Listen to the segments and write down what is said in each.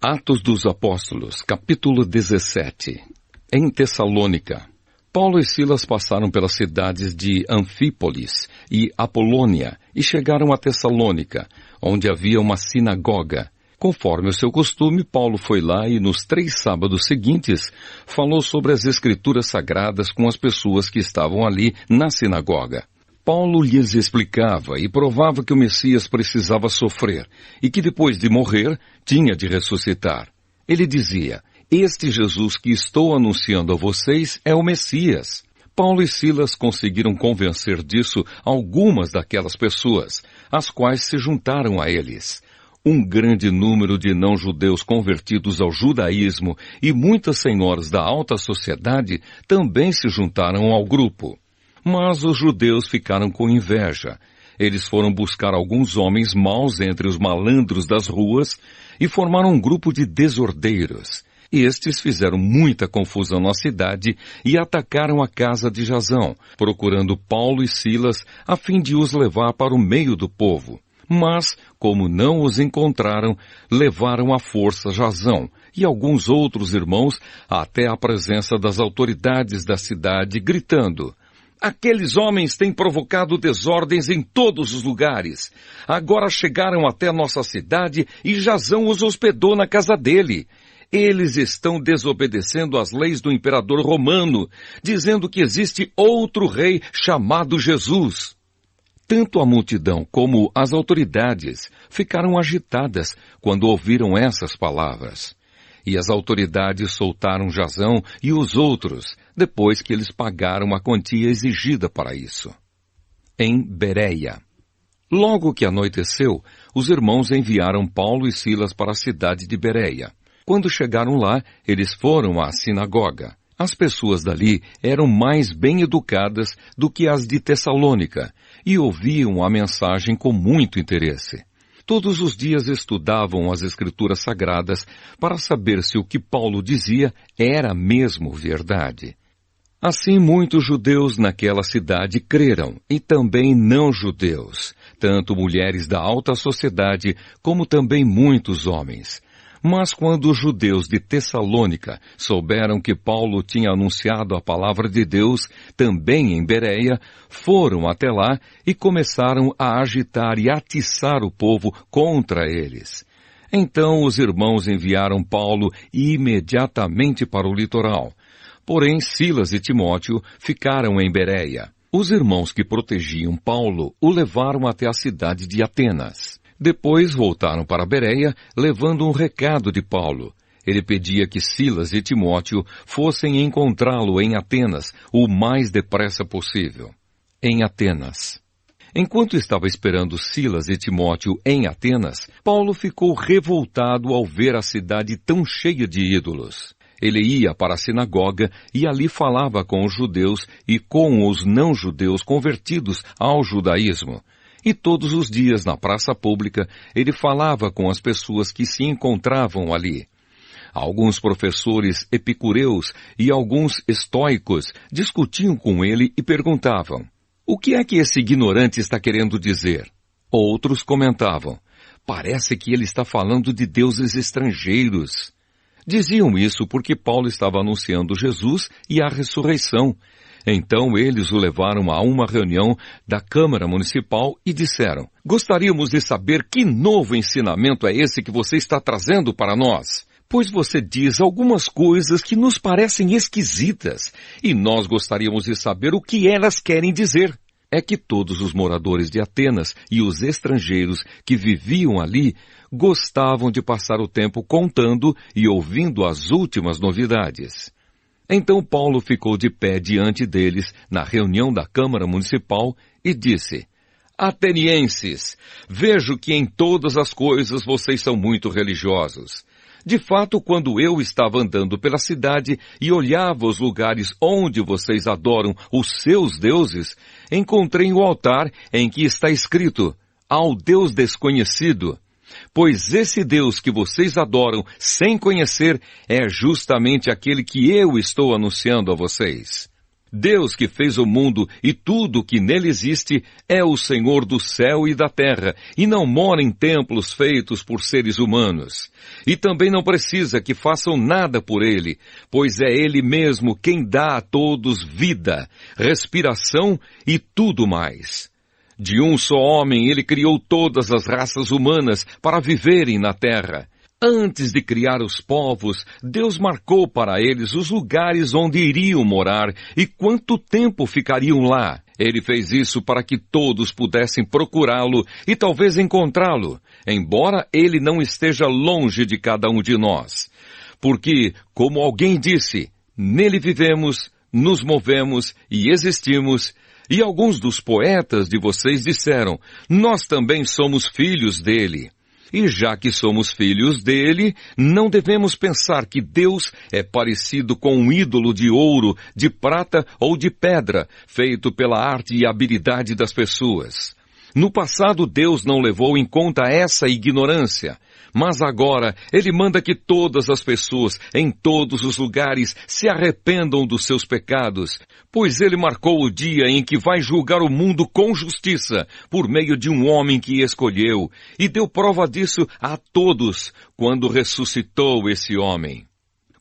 Atos dos Apóstolos, capítulo 17. Em Tessalônica, Paulo e Silas passaram pelas cidades de Anfípolis e Apolônia e chegaram a Tessalônica, onde havia uma sinagoga. Conforme o seu costume, Paulo foi lá e nos 3 sábados seguintes falou sobre as Escrituras Sagradas com as pessoas que estavam ali na sinagoga. Paulo lhes explicava e provava que o Messias precisava sofrer e que depois de morrer tinha de ressuscitar. Ele dizia: "Este Jesus que estou anunciando a vocês é o Messias." Paulo e Silas conseguiram convencer disso algumas daquelas pessoas, as quais se juntaram a eles. Um grande número de não-judeus convertidos ao judaísmo e muitas senhoras da alta sociedade também se juntaram ao grupo. Mas os judeus ficaram com inveja. Eles foram buscar alguns homens maus entre os malandros das ruas e formaram um grupo de desordeiros. Estes fizeram muita confusão na cidade e atacaram a casa de Jasão, procurando Paulo e Silas a fim de os levar para o meio do povo. Mas, como não os encontraram, levaram à força Jasão e alguns outros irmãos até a presença das autoridades da cidade, gritando: "Aqueles homens têm provocado desordens em todos os lugares. Agora chegaram até nossa cidade e Jasão os hospedou na casa dele. Eles estão desobedecendo às leis do imperador romano, dizendo que existe outro rei chamado Jesus." Tanto a multidão como as autoridades ficaram agitadas quando ouviram essas palavras. E as autoridades soltaram Jasão e os outros, depois que eles pagaram a quantia exigida para isso. Em Bereia. Logo que anoiteceu, os irmãos enviaram Paulo e Silas para a cidade de Bereia. Quando chegaram lá, eles foram à sinagoga. As pessoas dali eram mais bem educadas do que as de Tessalônica e ouviam a mensagem com muito interesse. Todos os dias estudavam as Escrituras Sagradas para saber se o que Paulo dizia era mesmo verdade. Assim, muitos judeus naquela cidade creram, e também não-judeus, tanto mulheres da alta sociedade como também muitos homens. Mas quando os judeus de Tessalônica souberam que Paulo tinha anunciado a palavra de Deus também em Bereia, foram até lá e começaram a agitar e atiçar o povo contra eles. Então os irmãos enviaram Paulo imediatamente para o litoral. Porém, Silas e Timóteo ficaram em Bereia. Os irmãos que protegiam Paulo o levaram até a cidade de Atenas. Depois voltaram para Bereia, levando um recado de Paulo. Ele pedia que Silas e Timóteo fossem encontrá-lo em Atenas o mais depressa possível. Em Atenas. Enquanto estava esperando Silas e Timóteo em Atenas, Paulo ficou revoltado ao ver a cidade tão cheia de ídolos. Ele ia para a sinagoga e ali falava com os judeus e com os não-judeus convertidos ao judaísmo. E todos os dias, na praça pública, ele falava com as pessoas que se encontravam ali. Alguns professores epicureus e alguns estoicos discutiam com ele e perguntavam: "O que é que esse ignorante está querendo dizer?" Outros comentavam: "Parece que ele está falando de deuses estrangeiros." Diziam isso porque Paulo estava anunciando Jesus e a ressurreição. Então eles o levaram a uma reunião da Câmara Municipal e disseram: "Gostaríamos de saber que novo ensinamento é esse que você está trazendo para nós? Pois você diz algumas coisas que nos parecem esquisitas, e nós gostaríamos de saber o que elas querem dizer." É que todos os moradores de Atenas e os estrangeiros que viviam ali gostavam de passar o tempo contando e ouvindo as últimas novidades. Então Paulo ficou de pé diante deles na reunião da Câmara Municipal e disse: "Atenienses, vejo que em todas as coisas vocês são muito religiosos. De fato, quando eu estava andando pela cidade e olhava os lugares onde vocês adoram os seus deuses, encontrei o altar em que está escrito: 'Ao Deus desconhecido'. Pois esse Deus que vocês adoram sem conhecer é justamente aquele que eu estou anunciando a vocês." Deus que fez o mundo e tudo o que nele existe é o Senhor do céu e da terra, e não mora em templos feitos por seres humanos. E também não precisa que façam nada por ele, pois é ele mesmo quem dá a todos vida, respiração e tudo mais. De um só homem ele criou todas as raças humanas para viverem na terra. Antes de criar os povos, Deus marcou para eles os lugares onde iriam morar e quanto tempo ficariam lá. Ele fez isso para que todos pudessem procurá-lo e talvez encontrá-lo, embora ele não esteja longe de cada um de nós. Porque, como alguém disse, nele vivemos, nos movemos e existimos. E alguns dos poetas de vocês disseram, nós também somos filhos dele. E já que somos filhos dele, não devemos pensar que Deus é parecido com um ídolo de ouro, de prata ou de pedra, feito pela arte e habilidade das pessoas. No passado, Deus não levou em conta essa ignorância, mas agora Ele manda que todas as pessoas, em todos os lugares, se arrependam dos seus pecados, pois Ele marcou o dia em que vai julgar o mundo com justiça, por meio de um homem que escolheu, e deu prova disso a todos, quando ressuscitou esse homem.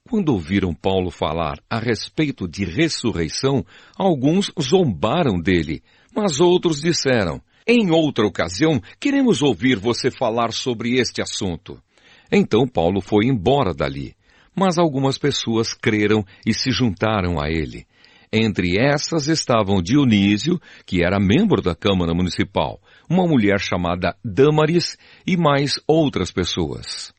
Quando ouviram Paulo falar a respeito de ressurreição, alguns zombaram dele, mas outros disseram, em outra ocasião, queremos ouvir você falar sobre este assunto. Então Paulo foi embora dali, mas algumas pessoas creram e se juntaram a ele. Entre essas estavam Dionísio, que era membro da Câmara Municipal, uma mulher chamada Dâmaris e mais outras pessoas.